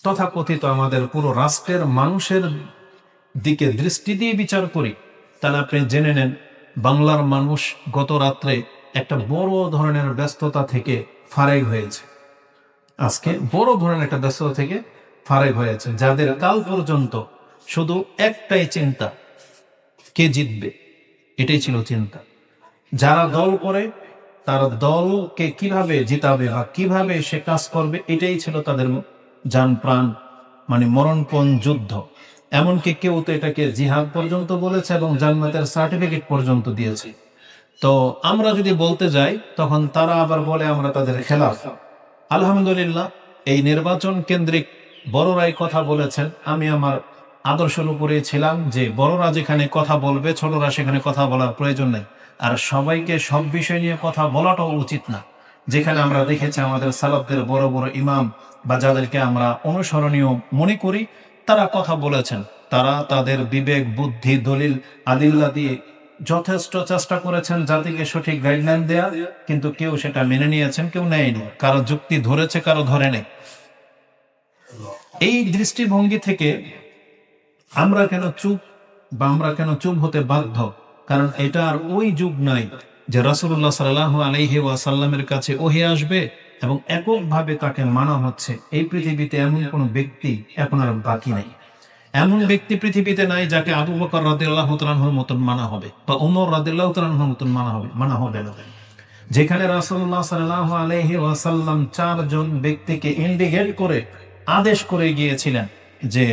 তথাকথিত আমাদের পুরো রাষ্ট্রের মানুষের দিকে দৃষ্টি দিয়ে বিচার করি, তাহলে আপনি জেনে নেন বাংলার মানুষ গত রাত্রে একটা বড় ধরনের ব্যস্ততা থেকে ফারেক হয়েছে। আজকে বড় ধরনের একটা ব্যস্ততা থেকে ফারেক হয়েছে, যাদের কাল পর্যন্ত শুধু একটাই চিন্তা, কে জিতবে, এটাই ছিল চিন্তা। যারা দল করে তারা দলকে কিভাবে জিতাবে বা কিভাবে সে কাজ করবে, এটাই ছিল তাদের জান প্রাণ, মানে মরণপণ যুদ্ধ। এমনকি কেউ তো এটাকে জিহাদ পর্যন্ত বলেছে এবং জান্নাতের সার্টিফিকেট পর্যন্ত দিয়েছে। তো আমরা যদি বলতে যাই তখন তারা আবার বলে আমরা তাদের খেলাফ। আলহামদুলিল্লাহ, এই নির্বাচন কেন্দ্রিক বড়রাই কথা বলেছেন। আমি আমার আদর্শের উপরে ছিলাম যে বড়রা যেখানে কথা বলবে ছোটরা সেখানে কথা বলার প্রয়োজন নেই, আর সবাইকে সব বিষয় নিয়ে কথা বলাটাও উচিত না। যেখানে আমরা দেখেছি আমাদের সালাফদের বড় বড় ইমাম বা যাদেরকে আমরা অনুসরণীয় মনে করি, তারা কথা বলেছেন, তারা তাদের বিবেক বুদ্ধি দলিল আদিল্লা দিয়ে যথেষ্ট চেষ্টা করেছেন জাতিকে সঠিক গাইডলাইন দেয়া, কিন্তু কেউ সেটা মেনে নিয়েছেন, কেউ নেয়নি। কারো যুক্তি ধরেছে, কারো ধরে নেই। এই দৃষ্টিভঙ্গি থেকে আমরা কেন চুপ বা আমরা কেন চুপ হতে বাধ্য? কারণ এটা আর ওই যুগ নাই যে রাসূলুল্লাহ সাল্লাল্লাহু আলাইহি ওয়াসাল্লামের কাছে ওহী আসবে এবং এককভাবে তাকে মানা হচ্ছে। এই পৃথিবীতে এমন কোনো ব্যক্তি এখন আর বাকি নাই। এমন ব্যক্তি পৃথিবীতে নাই যাকে আবু বকর রাদিয়াল্লাহু তাআলা আনহুর মতন মানা হবে বা ওমর রাদিয়াল্লাহু তাআলা আনহুর মতন মানা হবে না। যেখানে রাসূলুল্লাহ সাল্লাল্লাহু আলাইহি ওয়াসাল্লাম 4 জন ব্যক্তিকে ইন্ডিকেট করে আদেশ করে গিয়েছিলেন যে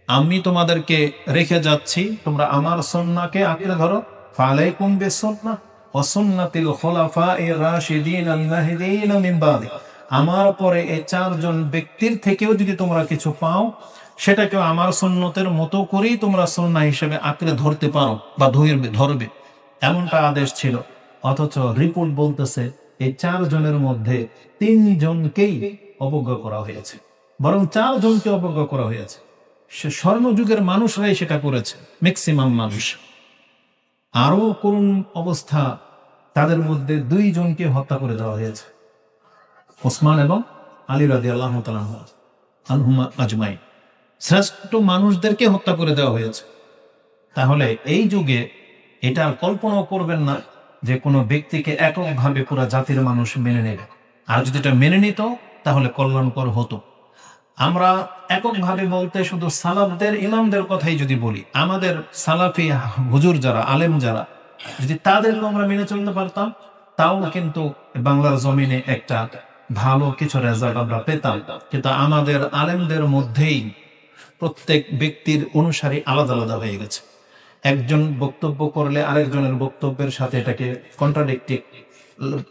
আমি তোমাদেরকে রেখে যাচ্ছি, তোমরা আমার সুন্নাহকে আঁকড়ে ধরো। ফালাইকুম বিসুন্নাহ ওয়া সুন্নাতিল খুলাফায়ে রাশিদিন আল মাহদিয়িন মিন বাদি। আমার পরে এই 4 জন ব্যক্তির থেকেও যদি তোমরা কিছু পাও, সেটাকে আমার সুন্নতের মতো করেই তোমরা সুন্নাহ হিসেবে আঁকড়ে ধরতে পারো বা ধরবে, এমনটা আদেশ ছিল। অথচ রিপোর্ট বলতেছে এই 4 জনের মধ্যে 3 জনকেই অবজ্ঞা করা হয়েছে, বরং 4 জনকে অবজ্ঞা করা হয়েছে। সে স্বর্ণযুগের মানুষরাই সেটা করেছে, ম্যাক্সিমাম মানুষ। আরো করুণ অবস্থা, তাদের মধ্যে 2 জনকে হত্যা করে দেওয়া হয়েছে, ওসমান এবং আলী রাদিয়াল্লাহু তাআলা আনহুমা আজমাইন। শ্রেষ্ঠ মানুষদেরকে হত্যা করে দেওয়া হয়েছে। তাহলে এই যুগে এটা কল্পনাও করবেন না যে কোনো ব্যক্তিকে এককভাবে পুরো জাতির মানুষ মেনে নেবে। আর যদি এটা মেনে নিত তাহলে কল্যাণকর হতো। আমরা এককভাবে বলতে শুধু সালাফদের ইমামদের কথাই যদি বলি, আমাদের সালাফি হুজুর যারা, আলেম যারা, যদি তাদেরকে আমরা মেনে চলতে পারতাম, তাও কিন্তু বাংলার জমিনে একটা ভালো কিছু রেজাল্ট আমরা পেতাম। কিন্তু আমাদের আলেমদের মধ্যেই প্রত্যেক ব্যক্তির অনুসারী আলাদা আলাদা হয়ে গেছে। একজন বক্তব্য করলে আরেকজনের বক্তব্যের সাথে এটাকে কন্ট্রাডিক্টিভ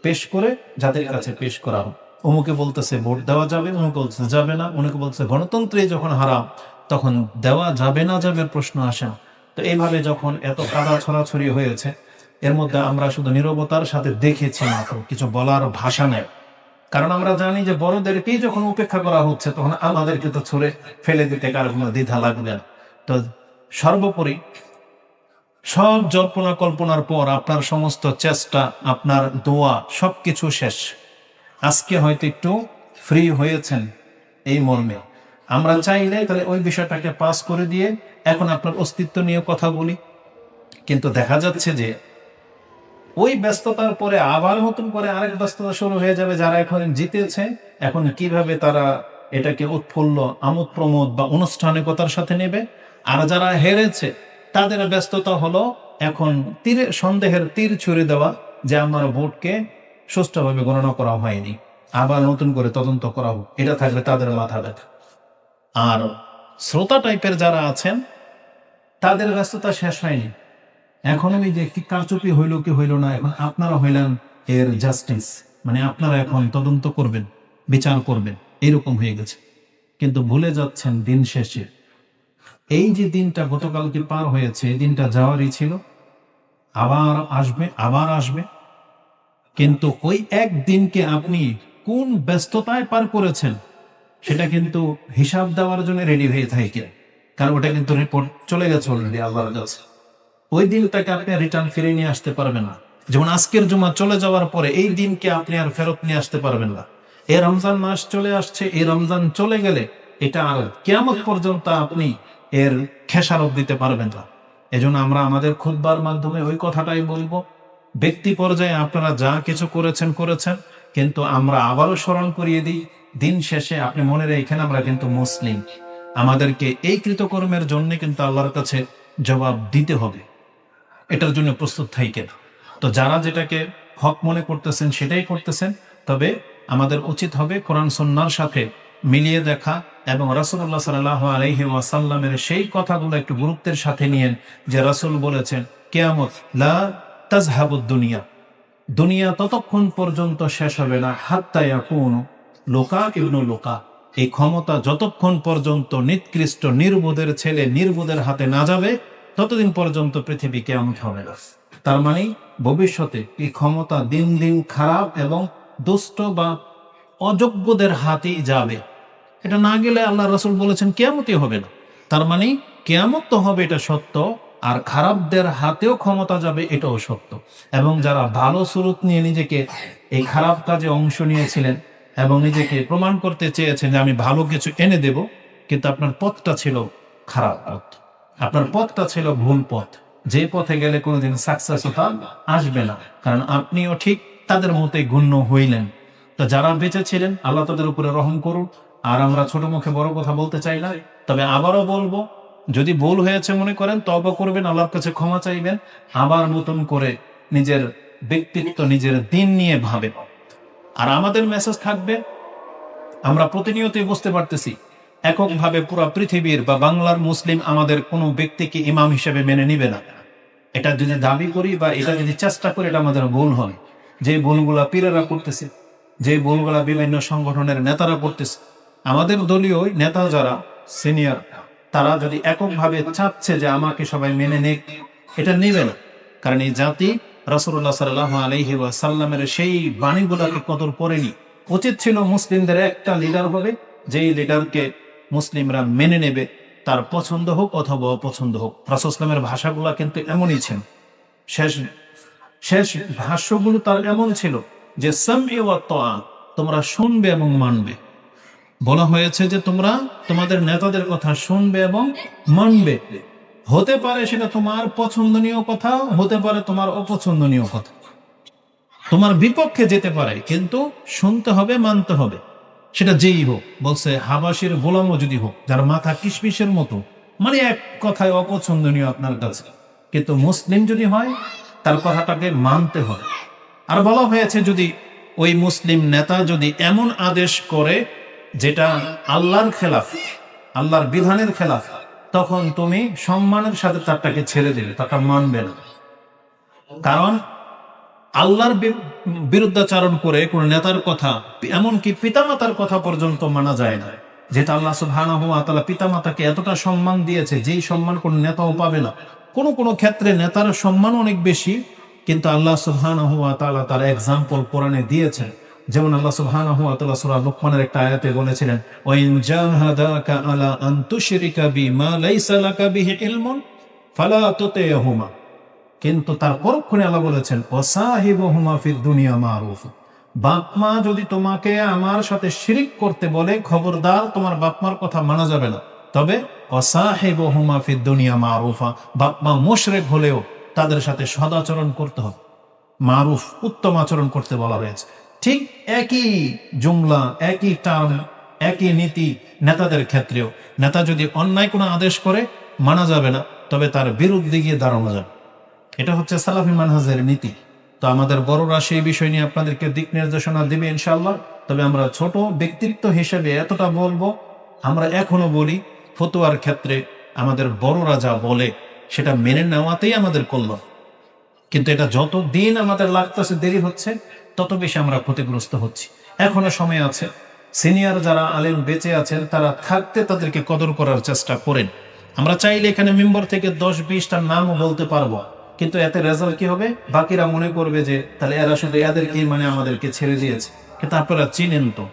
পেশ করে যাদের কাছে পেশ করা হয়। অমুকে বলতেছে ভোট দেওয়া যাবে, অমুকে বলতেছে যাবে না, অনেকে বলতেছে গণতন্ত্রে যখন হারাম তখন দেওয়া যাবে না যাবে প্রশ্ন আসে না। তো এইভাবে যখন এত কাদা ছড়াছড়ি হয়েছে, এর মধ্যে আমরা শুধু নীরবতার সাথে দেখেছি, মাত্র কিছু বলার ভাষা নেই। কারণ আমরা জানি যে বড়দেরকেই যখন উপেক্ষা করা হচ্ছে তখন আমাদেরকে তো ছুড়ে ফেলে দিতে কারো কোনো দ্বিধা লাগবে না। তো সর্বোপরি সব জল্পনা কল্পনার পর আপনার সমস্ত চেষ্টা, আপনার দোয়া, সবকিছু শেষ। আজকে হয়তো একটু ফ্রি হয়েছেন এই মর্মে। আমরা চাইলে তাহলে ওই বিষয়টাকে পাস করে দিয়ে এখন আপনার অস্তিত্ব নিয়ে কথা বলি, কিন্তু দেখা যাচ্ছে যে ওই ব্যস্ততার পরে আবার নতুন করে আরেক ব্যস্ততা শুরু হয়ে যাবে। যারা এখন জিতেছে, এখন কিভাবে তারা এটাকে উৎফুল্ল আমোদ প্রমোদ বা অনুষ্ঠানিকতার সাথে নেবে, আর যারা হেরেছে তাদের ব্যস্ততা হলো এখন সন্দেহের তীর ছুড়ে দেওয়া যে আমার ভোটকে সুষ্ঠুভাবে গণনা করা হয়নি, আবার নতুন করে তদন্ত করা হোক, এটা থাকবে তাদের মাথা ব্যথা। আর শ্রোতা টাইপের যারা আছেন তাদের ব্যস্ততা শেষ হয়নি। এখন ওই যে কি কারচুপি হইল কি হইল না, এখন আপনারা হইলেন এর জাস্টিস, মানে আপনারা এখন তদন্ত করবেন, বিচার করবেন, এরকম হয়ে গেছে। কিন্তু ভুলে যাচ্ছেন দিন শেষে এই যে দিনটা গতকালকে পার হয়েছে, এই দিনটা যাওয়ারই ছিল, আবার আসবে, আবার আসবে। কিন্তু ওই একদিনকে আপনি কোন ব্যস্ততায় পার করেছেন সেটা কিন্তু হিসাব দেওয়ার জন্য রেডি হয়ে থাকে, কারণ ওটা কিন্তু রিপোর্ট চলে গেছে অলরেডি আল্লাহর কাছে। ওই দিনটাকে আপনি রিটার্ন ফিরে নিয়ে আসতে পারবেন না। যেমন আজকের জুমা চলে যাওয়ার পরে এই দিনকে আপনি আর ফেরত নিয়ে আসতে পারবেন না। এই রমজান মাস চলে আসছে, এই রমজান চলে গেলে এটা আর কিয়ামত পর্যন্ত আপনি এর খেসারত দিতে পারবেন না। এজন্য আমরা আমাদের খুতবার মাধ্যমে ওই কথাটাই বলবো, ব্যক্তি পর্যায়ে আপনারা যা কিছু করেছেন, কিন্তু আমরা আবারও স্মরণ করিয়ে দিই, দিন শেষে আপনি মনে রেখেন আমরা কিন্তু মুসলিম, আমাদেরকে এই কৃতকর্মের জন্য কিন্তু আল্লাহর কাছে জবাব দিতে হবে, এটার জন্য প্রস্তুত থাকেন। তো যারা যেটাকে হক মনে করতেছেন সেটাই করতেছেন, তবে আমাদের উচিত হবে কোরআন সুন্নাহর সাথে মিলিয়ে দেখা এবং রাসূলুল্লাহ সাল্লাল্লাহু আলাইহি ওয়াসাল্লামের সেই কথাগুলো একটু গুরুত্বের সাথে নিয়েন যে রাসূল বলেছেন কিয়ামত লা তাযহাবুদ দুনিয়া, দুনিয়া ততক্ষণ পর্যন্ত শেষ হবে না হাত্তা ইয়াকুনু লোকা ইবনু লোকা, এই ক্ষমতা যতক্ষণ পর্যন্ত নিকৃষ্ট নির্বোধের ছেলে নির্বোধের হাতে না যাবে ততদিন পর্যন্ত পৃথিবী কিয়ামত হবে না। তার মানে ভবিষ্যতে এই ক্ষমতা দিন দিন খারাপ এবং দুষ্ট বা অযোগ্যদের হাতেই যাবে। এটা না গেলে আল্লাহ রাসূল বলেছেন কিয়ামতই হবে না। তার মানে কিয়ামত তো হবে, এটা সত্য, আর খারাপদের হাতেও ক্ষমতা যাবে এটাও সত্য। এবং যারা ভালো সুরত নিয়ে নিজেকে এই খারাপ কাজে অংশ নিয়েছিলেন এবং নিজেকে প্রমাণ করতে চেয়েছেন যে আমি ভালো কিছু এনে দেব, কিন্তু আপনার পথটা ছিল খারাপ পথ, আপনার পথটা ছিল ভুল পথ, যে পথে গেলে কোনোদিন সাকসেসতা আসবে না, কারণ আপনিও ঠিক তাদের মতোই গণ্য হইলেন। তো যারা বেঁচে ছিলেন আল্লাহ তাদের উপরে রহম করুন। আর আমরা ছোট মুখে বড় কথা বলতে চাই না, তবে আবারও বলবো, যদি ভুল হয়েছে মনে করেন তওবা করবেন, আল্লাহর কাছে ক্ষমা চাইবেন, আবার নতুন করে নিজের ব্যক্তিত্ব নিজের দিন নিয়ে ভাবেন। আর আমাদের মেসেজ থাকবে, আমরা প্রতিনিয়তই বুঝতে পারতেছি এককভাবে পুরো পৃথিবীর বা বাংলার মুসলিম আমাদের কোনো ব্যক্তিকে ইমাম হিসেবে মেনে নিবে না। এটা যদি দাবি করি বা এটা যদি চেষ্টা করি, এটা আমাদের ভুল হয়। যে ভুলগুলা পীরেরা করতেছে, যে ভুলগুলা বিভিন্ন সংগঠনের নেতারা করতেছে, আমাদের দলীয় নেতা যারা সিনিয়র, তারা যদি এককভাবে চাচ্ছে যে আমাকে সবাই মেনে নেক, এটা নেবে না। কারণ এই জাতি রাসূলুল্লাহ সাল্লাল্লাহু আলাইহি ওয়াসাল্লামের সেই বাণীগুলোকে কদর করেনি। উচিত ছিল মুসলিমদের একটা লিডার হবে, যেই লিডারকে মুসলিমরা মেনে নেবে, তার পছন্দ হোক অথবা অপছন্দ হোক। রাসূল ইসলামের ভাষাগুলা কিন্তু এমনই ছিল, শেষ শেষ ভাষ্যগুলো তার এমন ছিল যে সামঈ ওয়া তাআ, তোমরা শুনবে এবং মানবে। বলা হয়েছে যে তোমরা তোমাদের নেতাদের কথা শুনবে এবং মানবে। হতে পারে সেটা তোমার পছন্দনীয় কথা, হতে পারে তোমার অপছন্দনীয় কথা, তোমার বিপক্ষে যেতে পারে, কিন্তু শুনতে হবে, মানতে হবে, সেটা যেই হোক। বলছে হাবাসির গোলামও যদি হোক, যার মাথা কিশমিশের মতো, মানে এক কথায় অপছন্দনীয় আপনার কাছে, কিন্তু মুসলিম যদি হয় তার কথাটাকে মানতে হবে। আর বলা হয়েছে যদি ওই মুসলিম নেতা যদি এমন আদেশ করে যেটা আল্লাহর খেলাফ, আল্লাহর বিধানের খেলাফ, তখন তুমি সম্মানের সাথে তারটাকে ছেড়ে দেবে, তারটা মানবে না। কারণ আল্লাহর বিরুদ্ধাচারণ করে কোন নেতার কথা, এমনকি পিতামাতার কথা পর্যন্ত মানা যায় না, যেটা আল্লাহ সুবহানাহু ওয়া তাআলা পিতামাতাকে এতটা সম্মান দিয়েছে, যেই সম্মান কোন নেতাও পাবে না। কোনো ক্ষেত্রে নেতার সম্মান অনেক বেশি, কিন্তু আল্লাহ সুবহানাহু ওয়া তাআলা তার এক্সাম্পল কোরআনে দিয়েছেন। যেমন আল্লাহ সুবহানাহু ওয়া তাআলা সূরা লুকমানের একটা আয়াতে বলেছিলেন, ওয়া ইন জাহাদাকা আলা আন তুশরিকা বিমা লাইসা লাকা বিহি ইলমুন ফালা তুতিহুমা, কিন্তু তার পরক্ষণে আল্লাহ বলেছেন ওয়াসাহিবুহুমা ফিদ দুনিয়া মারুফ, বাপ মা যদি তোমাকে আমার সাথে শিরিক করতে বলে, খবরদার তোমার বাপ মার কথা মানা যাবে না। তবে ওয়াসাহিবুহুমা ফিদ দুনিয়া মারুফা, বাপ মা মুশরিক হলেও তাদের সাথে সদাচরণ করতে হবে, মারুফ উত্তম আচরণ করতে বলা হয়েছে। ঠিক একই জুমলা, একই টার্ম, একই নীতি নেতাদের ক্ষেত্রেও। নেতা যদি অন্যায় কোনো আদেশ করে মানা যাবে না, তবে তার বিরুদ্ধে গিয়ে দাঁড়ানো যাবে। এটা হচ্ছে সালাফি মানহাজের নীতি। তো আমাদের বড়রা সেই বিষয় নিয়ে আপনাদেরকে দিক নির্দেশনা দিবে ইনশাআল্লাহ। তবে আমরা ছোট ব্যক্তিত্ব হিসেবে এতটা বলবো, আমরা এখনো বলি ফতোয়ার ক্ষেত্রে আমাদের বড়রা যা বলে সেটা মেনে নেওয়াতেই আমাদের কল্যাণ। কিন্তু এটা যত দিন আমাদের লাগতেছে, দেরি হচ্ছে, তত বেশি আমরা ক্ষতিগ্রস্ত হচ্ছি। এখনো সময় আছে, সিনিয়র যারা আলেম বেঁচে আছেন তারা থাকতে তাদেরকে কদর করার চেষ্টা করেন। আমরা চাইলে এখানে মেম্বার থেকে 10-20টার নামও বলতে পারবো, কিন্তু এতে রেজাল্ট কি হবে? বাকিরা মনে করবে যে তাহলে এরা শুধু এদেরকেই মানে আমাদেরকে ছেড়ে দিয়েছে। কিন্তু আপনারা চিনেন তো,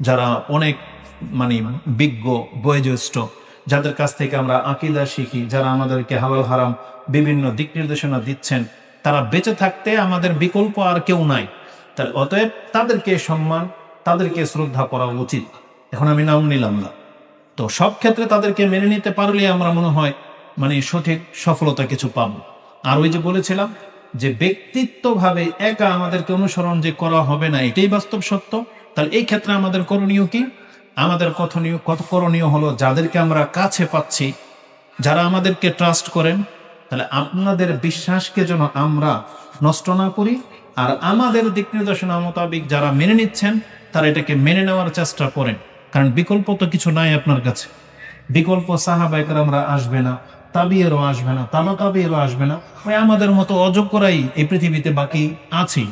যারা অনেক মানে বিজ্ঞ বয়োজ্যেষ্ঠ, যাদের কাছ থেকে আমরা আকীদা শিখি, যারা আমাদেরকে হালাল হারাম বিভিন্ন দিক নির্দেশনা দিচ্ছেন, তারা বেঁচে থাকতে আমাদের বিকল্প আর কেউ নাই। তার অতএব তাদেরকে সম্মান, তাদেরকে শ্রদ্ধা করা উচিত। এখন আমি নাম নিলাম না, তো সব ক্ষেত্রে তাদেরকে মেনে নিতে পারলে আমরা মনে হয় মানে সঠিক সফলতা কিছু পাবো। আর ওই যে বলেছিলাম যে ব্যক্তিত্বভাবে একা আমাদেরকে অনুসরণ যে করা হবে না, এটাই বাস্তব সত্য। তাহলে এই ক্ষেত্রে আমাদের করণীয় কি? আমাদের করণীয় হলো যাদেরকে আমরা কাছে পাচ্ছি, যারা আমাদেরকে ট্রাস্ট করেন, তাহলে আপনাদের বিশ্বাসকে যেন আমরা নষ্ট না করি, আর আমাদের দিক নির্দেশনা মোতাবেক যারা মেনে নিচ্ছেন তারা এটাকে মেনে নেওয়ার চেষ্টা করেন। কারণ বিকল্প তো কিছু নাই আপনার কাছে। বিকল্প সাহাবা একরামরা আসবে না, তাবিয়েরও আসবে না, তাবিয়েরও আসবে না, ওই আমাদের মতো অযোগ্যরাই এই পৃথিবীতে বাকি আছি।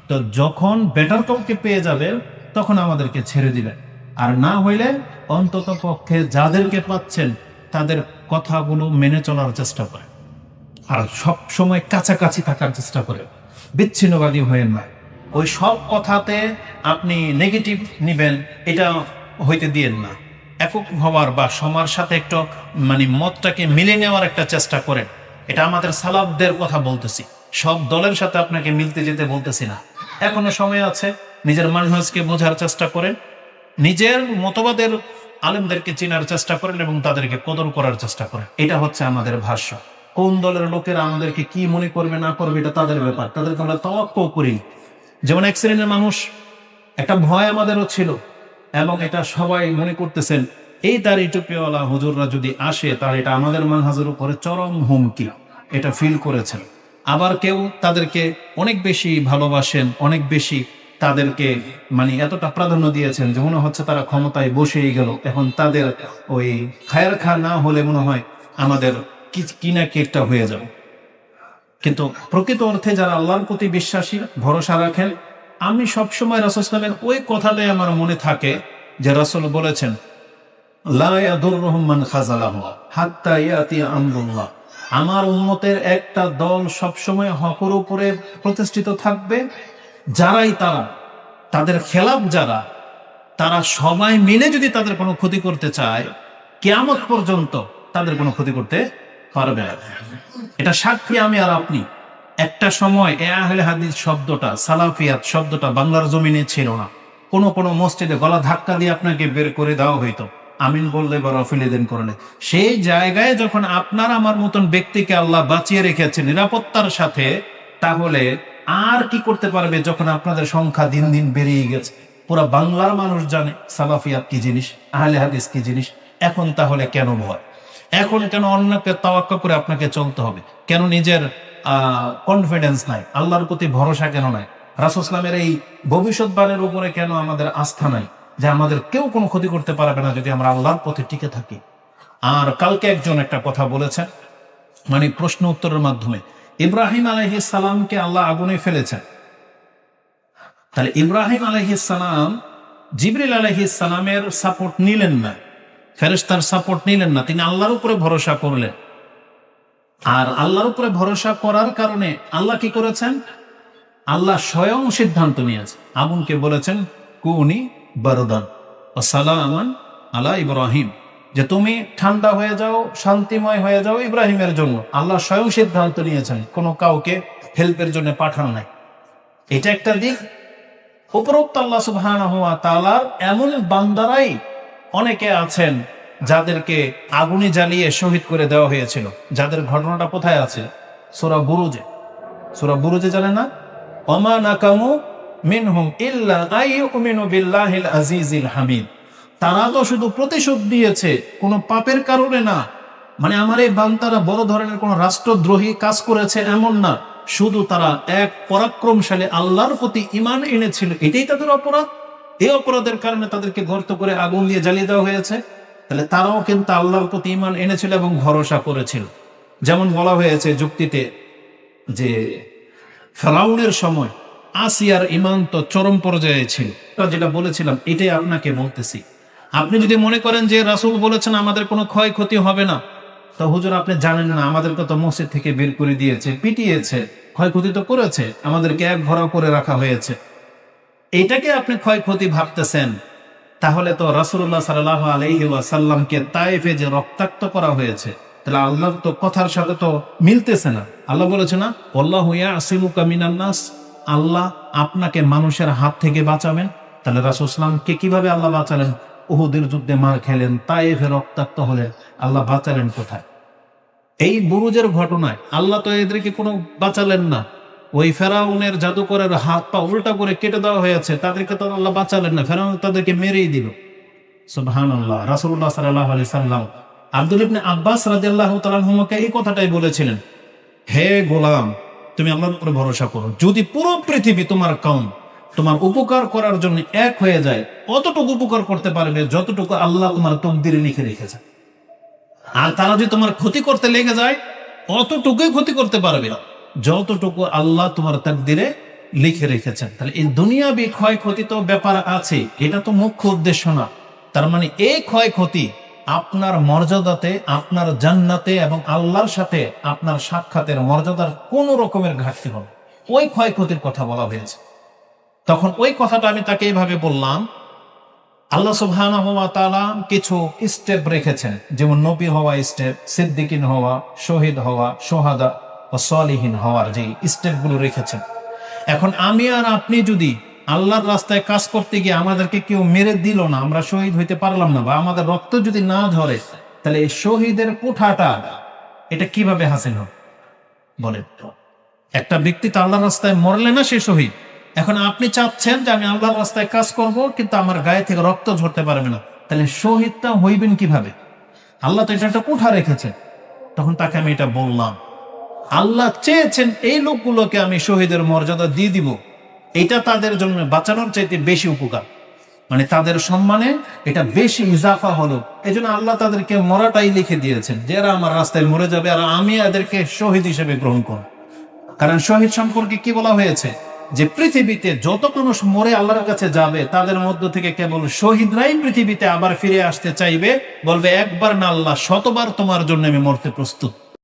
তো যখন বেটার কাউকে পেয়ে যাবে তখন আমাদেরকে ছেড়ে দিবেন, আর না হইলে অন্তত পক্ষে যাদেরকে পাচ্ছেন তাদের কথাগুলো মেনে চলার চেষ্টা করেন, আর সব সময় কাছাকাছি থাকার চেষ্টা করেন, বিচ্ছিন্নবাদী হয়েন না। ওই সব কথাতে আপনি নেগেটিভ নিবেন এটা হইতে দিয়েন না। একক হওয়ার বা সবার সাথে একটু মানে মতটাকে মিলে নেওয়ার একটা চেষ্টা করেন। এটা আমাদের সালাফদের কথা বলতেছি, সব দলের সাথে আপনাকে মিলতে যেতে বলতেছি না। এখনো সময় আছে, নিজের মানহাজকে বোঝার চেষ্টা করেন, নিজের মতবাদের আলেমদেরকে চেনার চেষ্টা করেন এবং তাদেরকে কদর করার চেষ্টা করেন। এটা হচ্ছে আমাদের ভাষ্য। কোন দলের লোকেরা আমাদেরকে কি মনে করবে না করবে এটা তাদের ব্যাপার, তাদেরকে আমরা তাওয়াক্কুল করি। যেমন এক শ্রেণীর মানুষ, একটা ভয় আমাদেরও ছিল এবং এটা সবাই মনে করতেছেন এই দাড়ি টুপিওয়ালা হুজুররা যদি আসে তাহলে এটা আমাদের মানহাজের উপরে চরম হুমকি, এটা ফিল করেছেন। আবার কেউ তাদেরকে অনেক বেশি ভালোবাসেন, অনেক বেশি তাদেরকে মানে এতটা প্রাধান্য দিয়েছেন যে মনে হচ্ছে তারা ক্ষমতায় বসেই গেল, এখন তাদের ওই খায়ের খা না হলে মনে হয় আমাদের কি না কি একটা হয়ে যাবে। কিন্তু প্রকৃত অর্থে যারা আল্লাহর প্রতি বিশ্বাসী, ভরসা রাখেন, আমি সবসময় রাসূল সাল্লাল্লাহু আলাইহি ওয়াসাল্লামের ওই কথাটাই আমার মনে থাকে যে রাসূল বলেছেন লা ইয়াদুররুহুম মান খাযালাহু হাত্তা ইয়াতি আমরুল্লাহ। আমার উম্মতের একটা দল সবসময় হকের উপরে প্রতিষ্ঠিত থাকবে, যারাই তারা, তাদের খেলাফ যারা, তারা সবাই মিলে যদি তাদের কোনো ক্ষতি করতে চায় কিয়ামত পর্যন্ত তাদের কোনো ক্ষতি করতে পারবে না। এটা সাক্ষী আমি আর আপনি। একটা সময় আহলে হাদিস শব্দটা, সালাফিয়াত শব্দটা বাংলার জমিনে ছিল না। কোনো মসজিদে গলা ধাক্কা দিয়ে আপনাকে বের করে দেওয়া হইতো, আমিন বললে বা রফিলেদিন করলে। সেই জায়গায় যখন আপনার আমার মতন ব্যক্তিকে আল্লাহ বাঁচিয়ে রেখেছে নিরাপত্তার সাথে, তাহলে আর কি করতে পারবে যখন আপনাদের সংখ্যা দিন দিন বেরিয়ে গেছে? পুরা বাংলার মানুষ জানে সালাফিয়াত কি জিনিস, আহলে হাদিস কি জিনিস। এখন তাহলে কেন ভয়? এখন কেন অন্যকে তাওয়াক্কুল করে আপনাকে চলতে হবে? কেন নিজের কনফিডেন্স নাই? আল্লাহর প্রতি ভরসা কেন নাই? রাসূল সাল্লাল্লাহু আলাইহি ওয়াসাল্লামের এই ভবিষ্যৎবাণীর উপরে কেন আমাদের আস্থা নাই যে আমাদের কেউ কোনো ক্ষতি করতে পারবে না যদি আমরা আল্লাহর পথে টিকে থাকি? আর কালকে একজন একটা কথা বলেছেন, মানে প্রশ্ন উত্তরের মাধ্যমে, ইব্রাহিম আলাইহিস সালামকে আল্লাহ আগুনে ফেলেছেন। তাহলে ইব্রাহিম আলাইহিস সালাম জিবরিল আলাইহিস সালামের সাপোর্ট নিলেন না, ফেরেশতার সাপোর্ট নিলেন না, তিনি আল্লাহর উপরে ভরসা করলেন। আর আল্লাহর উপরে ভরসা করার কারণে আল্লাহ কি করেছেন? আল্লাহ স্বয়ং সিদ্ধান্ত নিয়েছেন, আগুনকে বলেছেন কুনি বারদান ওয়া সালামান আলা ইব্রাহিম, যে তুমি ঠান্ডা হয়ে যাও, শান্তিময় হয়ে যাও ইব্রাহিমের জন্য। আল্লাহ স্বয়ং সিদ্ধান্ত নিয়েছেন, কোনো কাউকে হেল্পের জন্য পাঠানো নাই। এটা একটা দিক। উপরোক্ত আল্লাহ সুবহানাহু ওয়া তাআলার এমন বান্দারাই অনেকে আছেন যাদেরকে আগুনে জ্বালিয়ে শহীদ করে দেওয়া হয়েছিল, যাদের ঘটনাটা কোথায় আছে? সূরা বুরুজে। সূরা বুরুজে জানেন না? ওমা নাকামু মিনহুম ইল্লা আইয়ুমিনু বিল্লাহিল আজিজিল হামিদ। তারা তো শুধু প্রতিশোধ দিয়েছে, কোনো পাপের কারণে না। মানে আমার এই বান্দারা বড় ধরনের কোনো রাষ্ট্রদ্রোহী কাজ করেছে এমন না, শুধু তারা এক পরাক্রমশালী আল্লাহর প্রতি ঈমান এনেছিল, এটাই তাদের অপরাধ। এই অপরাধের কারণে তাদেরকে গর্ত করে আগুন দিয়ে জ্বালিয়ে দেওয়া হয়েছে। তাহলে তারাও কিন্তু আল্লাহর প্রতি ঈমান এনেছিল এবং ভরসা করেছিল। যেমন বলা হয়েছে যুক্তিতে যে ফেরাউনের সময় আসিয়ার ঈমান তো চরম পর্যায়ে ছিল। যেটা বলেছিলাম এটাই আপনাকে বলতেছি। আপনি যদি মনে করেন যে রাসূল বলেছেন আমাদের কোনো ক্ষয়ক্ষতি হবে না, তো হুজুর আপনি জানেন না আমাদেরকে তো মসজিদ থেকে বের করে দিয়েছে, পিটিয়েছে, ক্ষয়ক্ষতি তো করেছে, আমাদেরকে এক ঘোড়া করে রাখা হয়েছে, এটাকে আপনি ক্ষয়ক্ষতি ভাবতেছেন। তাহলে তো রাসূলুল্লাহ সাল্লাল্লাহু আলাইহি ওয়াসাল্লামকে তায়েফে যে রক্তাক্ত করা হয়েছে, তাহলে আল্লাহর তো কথার সাথে তো মিলতেছে না। আল্লাহ বলেছে না ওয়াল্লাহু ইয়াসিমুকা মিনান নাস, আল্লাহ আপনাকে মানুষের হাত থেকে বাঁচাবেন। তাহলে রাসূল সাল্লাল্লাহু আলাইহি ওয়াসাল্লামকে কিভাবে আল্লাহ বাঁচালেন? উহুদের যুদ্ধে মার খেলেন, তায়েফে রক্তাক্ত হলেন, আল্লাহ বাঁচালেন কোথায়? এই বুরুজের ঘটনায় আল্লাহ তো এদেরকে কোনো বাঁচালেন না। ওই ফেরাউনের জাদুকরের হাত পা উল্টা করে কেটে দেওয়া হয়েছে, তাদেরকে তো আল্লাহ বাঁচালেন না, ফেরাউন তাদেরকে মেরেই দিল। সুবহানাল্লাহ। রাসূলুল্লাহ সাল্লাল্লাহু আলাইহি সাল্লাম আব্দুল ইবনে আব্বাস রাদিয়াল্লাহু তাআলা আনহুকে এই কথাটাই বলেছিলেন, হে গোলাম, তুমি আল্লাহর উপরে ভরসা করো। যদি পুরো পৃথিবী তোমার কওম তোমার উপকার করার জন্য এক হয়ে যায়, অতটুকু উপকার করতে পারবে যতটুকু আল্লাহ তোমার তকদিরে লিখে রেখেছে। আর তারা যদি তোমার ক্ষতি করতে লেগে যায়, অতটুকুই ক্ষতি করতে পারবে যতটুকু আল্লাহ তোমার তাকদিরে লিখে রেখেছেন। তাহলে এই দুনিয়াবি ক্ষয়ক্ষতি তো ব্যাপার আছে, এটা তো মুখ্য উদ্দেশ্য না। তার মানে এই ক্ষয়ক্ষতি আপনার মর্যাদাতে, আপনার জান্নাতে এবং আল্লাহর সাথে আপনার সাক্ষাতের মর্যাদার কোন রকমের ঘাটতি হবে, ওই ক্ষয়ক্ষতির কথা বলা হয়েছে। তখন ওই কথাটা আমি তাকে এইভাবে বললাম, আল্লাহ সুবহানাহু ওয়া তাআলা কিছু স্টেপ রেখেছেন, যেমন নবী হওয়া স্টেপ, সিদ্দিকিন হওয়া, শহীদ হওয়া, সোহাদা ও সালিহিন হওয়ার যে স্টেপগুলো রেখেছেন। এখন আমি আর আপনি যদি আল্লাহর রাস্তায় কাজ করতে গিয়ে আমাদেরকে কেউ মেরে দিল না, আমরা শহীদ হইতে পারলাম না, বা আমাদের রক্ত যদি না ঝরে, তাহলে এই শহীদের কোঠাটা এটা কিভাবে হাসিল হবে বলেন? একটা ব্যক্তি তো আল্লাহর রাস্তায় মরলে না সে শহীদ। এখন আপনি চাচ্ছেন যে আমি আল্লাহর রাস্তায় কাজ করব, কিন্তু আমার গায়ে থেকে রক্ত ঝরতে পারবে না, তাহলে শহীদটা হইবেন কিভাবে? আল্লাহ তো এটা একটা কোঠা রেখেছে। তখন তাকে আমি এটা বললাম, আল্লাহ চেয়েছেন এই লোকগুলোকে আমি শহীদের মর্যাদা দিয়ে দিব, এটা তাদের জন্য বাঁচানোর চাইতে বেশি উপকার, মানে তাদের সম্মানে এটা বেশি ইজাফা হলো। এই জন্য আল্লাহ তাদেরকে মরাটাই লিখে দিয়েছেন, যে এরা আমার রাস্তায় মরে যাবে আর আমি এদেরকে শহীদ হিসেবে গ্রহণ করব। কারণ শহীদ সম্পর্কে কি বলা হয়েছে, যে পৃথিবীতে যত মানুষ মরে আল্লাহর কাছে যাবে, তাদের মধ্য থেকে কেবল শহীদরাই পৃথিবীতে আবার ফিরে আসতে চাইবে, বলবে একবার না আল্লাহ, শতবার তোমার জন্য আমি মরতে প্রস্তুত।